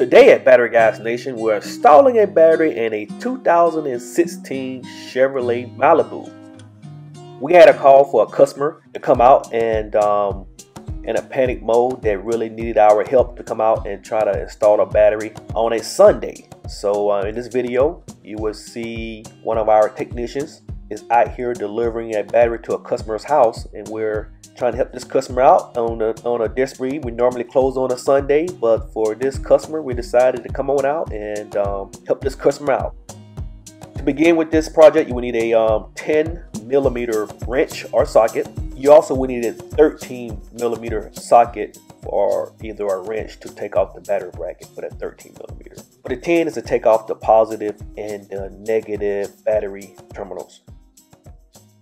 Today at Battery Guyz Nation, we're installing a battery in a 2016 Chevrolet Malibu. We had a call for a customer to come out and in a panic mode that really needed our help to come out and try to install a battery on a Sunday. So in this video, you will see one of our technicians is out here delivering a battery to a customer's house, and we're trying to help this customer out on a desperate. We normally close on a Sunday, but for this customer, we decided to come on out and help this customer out. To begin with this project, you will need a 10mm wrench or socket. You also will need a 13mm socket or either a wrench to take off the battery bracket for that 13mm. But the 10 is to take off the positive and the negative battery terminals.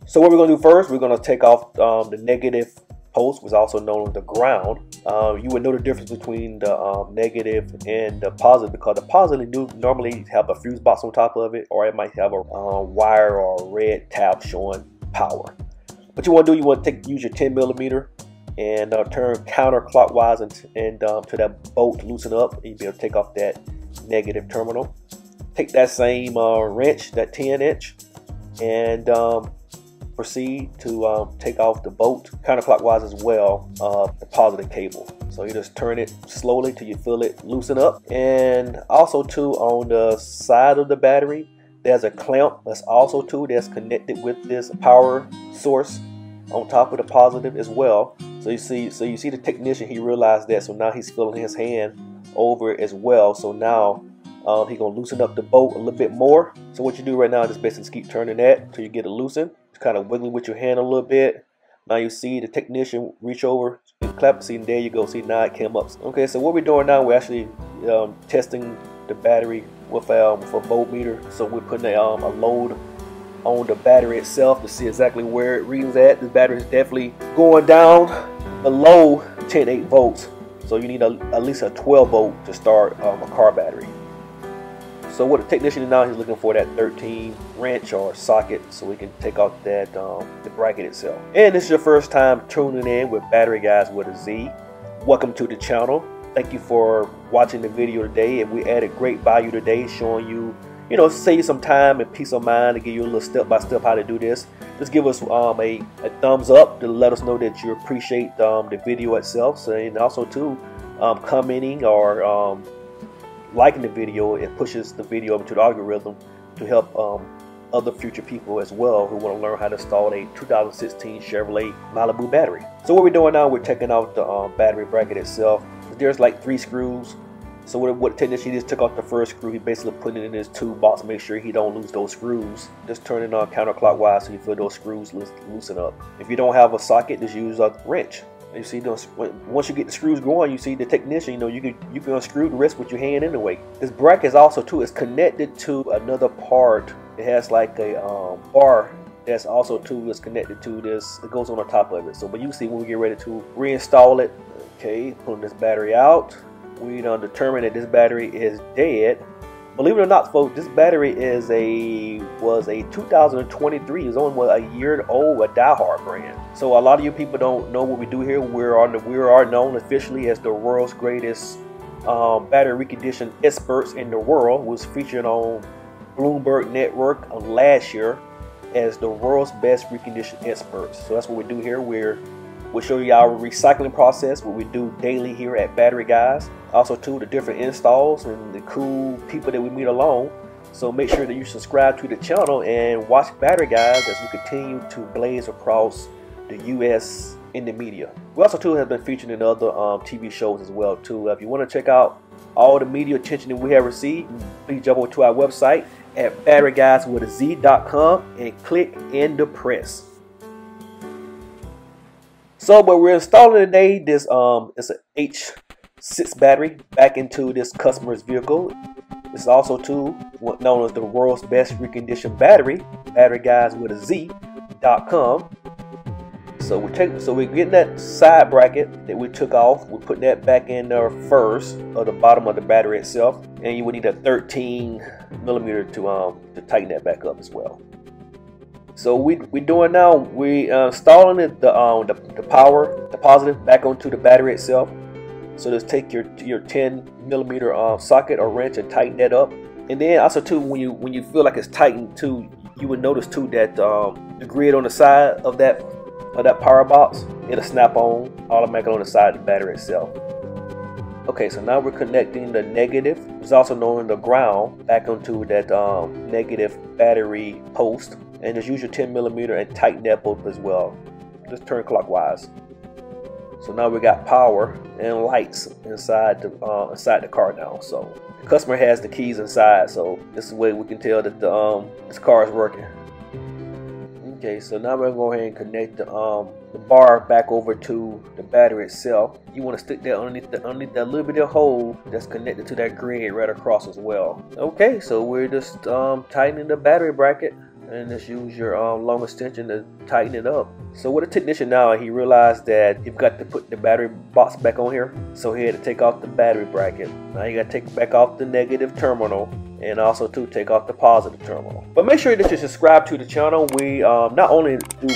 So what we're going to do first, we're going to take off the negative post, which is also known as the ground. You would know the difference between the negative and the positive, because the positive normally have a fuse box on top of it, or it might have a wire or a red tab showing power. What you want to do, you want to use your 10mm and turn counterclockwise and to that bolt to loosen up, and you'll be able to take off that negative terminal. Take that same wrench, that 10-inch, and proceed to take off the bolt counterclockwise as well, the positive cable. So you just turn it slowly till you feel it loosen up. And also too, on the side of the battery, there's a clamp that's also too that's connected with this power source on top of the positive as well. So you see the technician, he realized that, so now he's feeling his hand over it as well. So now he's gonna loosen up the bolt a little bit more. So what you do right now is just basically keep turning that until you get it loosened. Kind of wiggling with your hand a little bit. Now you see the technician reach over and clap. See, there you go. See, now it came up. Okay, so what we're doing now, we're actually testing the battery with a voltmeter. So we're putting a load on the battery itself to see exactly where it reads at. The battery is definitely going down below 10.8 volts. So you need at least a 12 volt to start a car battery. So what the technician is now, he's looking for that 13 wrench or socket so we can take off that the bracket itself. And this is your first time tuning in with Battery Guyz with a Z. Welcome to the channel. Thank you for watching the video today, and we added great value today, showing you, save some time and peace of mind to give you a little step-by-step how to do this. Just give us a thumbs up to let us know that you appreciate the video itself. So, and also too, commenting or liking the video, it pushes the video into the algorithm to help other future people as well who want to learn how to install a 2016 Chevrolet Malibu battery. So what we're doing now, we're taking out the battery bracket itself. There's like 3 screws. So what the technician just took off the first screw, he basically put it in his tube box to make sure he don't lose those screws. Just turn it on counterclockwise so you feel those screws loosen up. If you don't have a socket, just use a wrench. You see those, once you get the screws going, you see the technician, you can unscrew the rest with your hand anyway. This bracket is also too is connected to another part. It has like a bar that's also too is connected to this. It goes on the top of it. So but you see when we get ready to reinstall it, okay, pulling this battery out, we done determined that this battery is dead. Believe it or not, folks, this battery was a 2023. It's only a year old, a diehard brand. So a lot of you people don't know what we do here. We are known officially as the world's greatest battery reconditioning experts in the world. Was featured on Bloomberg Network last year as the world's best reconditioning experts. So that's what we do here. We'll show you our recycling process, what we do daily here at Battery Guyz. Also too, the different installs and the cool people that we meet along. So make sure that you subscribe to the channel and watch Battery Guyz as we continue to blaze across the US in the media. We also too have been featured in other TV shows as well too. If you want to check out all the media attention that we have received, please jump over to our website at batteryguyzwithaz.com and click in the press. So, but we're installing today this it's an H6 battery back into this customer's vehicle. It's also too known as the world's best reconditioned battery, batteryguyzwithaz.com. So we're getting that side bracket that we took off. We're putting that back in there first, or the bottom of the battery itself, and you would need a 13mm to tighten that back up as well. So we're doing now, we installing the power, the positive back onto the battery itself. So just take your 10mm socket or wrench and tighten that up. And then also too, when you feel like it's tightened too, you would notice too that the grid on the side of that power box, it'll snap on automatically on the side of the battery itself. Okay, so now we're connecting the negative, it's also known as the ground, back onto that negative battery post, and just use your 10mm and tighten that both as well. Just turn clockwise. So now we got power and lights inside the car now. So the customer has the keys inside, so this is the way we can tell that this car is working. Okay, so now we're going to go ahead and connect the bar back over to the battery itself. You want to stick that underneath that little bit of hole that's connected to that grid right across as well. Okay, so we're just tightening the battery bracket, and just use your long extension to tighten it up. So with the technician now, he realized that you've got to put the battery box back on here, so he had to take off the battery bracket. Now you got to take back off the negative terminal, and also to take off the positive terminal. But make sure that you subscribe to the channel. We not only do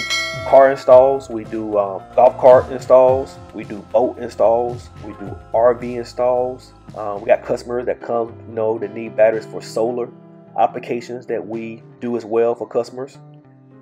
car installs, we do golf cart installs, we do boat installs, we do RV installs. We got customers that come, that need batteries for solar applications that we do as well for customers.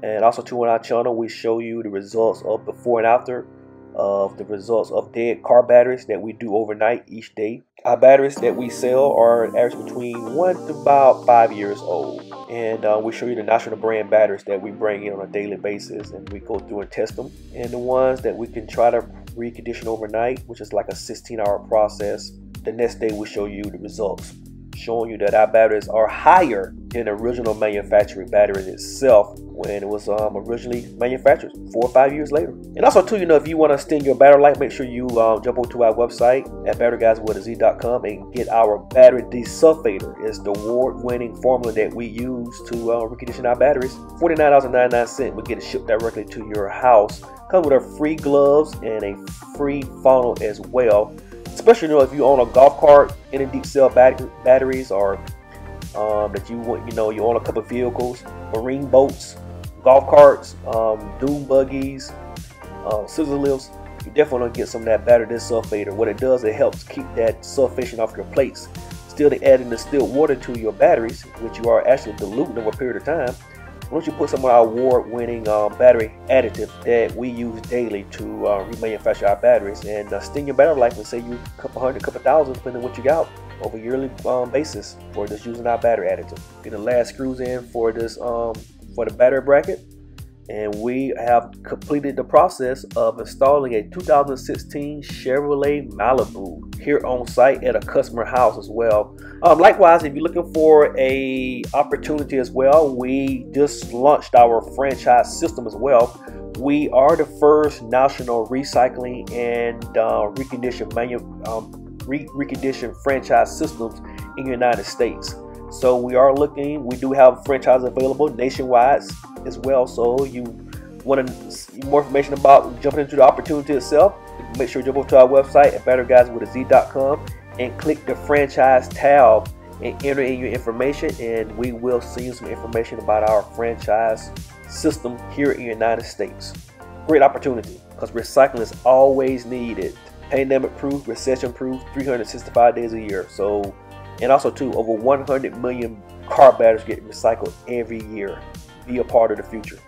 And also too, on our channel, we show you the results of before and after of the results of dead car batteries that we do overnight each day. Our batteries that we sell are average between 1 to about 5 years old, and we show you the national brand batteries that we bring in on a daily basis, and we go through and test them. And the ones that we can try to recondition overnight, which is like a 16-hour process, the next day we show you the results, showing you that our batteries are higher than the original manufacturing battery itself when it was originally manufactured 4 or 5 years later. And also too, if you want to extend your battery life, make sure you jump over to our website at batteryguyz.com and get our battery desulfator. It's the award-winning formula that we use to recondition our batteries. $49.99. We get it shipped directly to your house. Comes with a free gloves and a free funnel as well. Especially if you own a golf cart, any deep cell batteries, or that you want, you own a couple of vehicles, marine boats, golf carts, dune buggies, scissor lifts, you definitely want to get some of that battery desulfator. What it does, it helps keep that sulfation off your plates. Still, adding distilled water to your batteries, which you are actually diluting over a period of time. Once you put some of our award-winning battery additive that we use daily to remanufacture our batteries and extend your battery life, and save you a couple hundred, couple thousand, depending on what you got, over a yearly basis for just using our battery additive. Get the last screws in for this for the battery bracket, and we have completed the process of installing a 2016 Chevrolet Malibu here on site at a customer house as well. Likewise, if you're looking for a opportunity as well, we just launched our franchise system as well. We are the first national recycling and reconditioned franchise systems in the United States. So we do have franchise available nationwide as well. So you want to see more information about jumping into the opportunity itself, make sure you jump over to our website at batteryguyz.com and click the franchise tab and enter in your information, and we will send you some information about our franchise system here in the United States. Great opportunity, because recycling is always needed. Pandemic proof, recession proof, 365 days a year. So, and also too, over 100 million car batteries get recycled every year. Be a part of the future.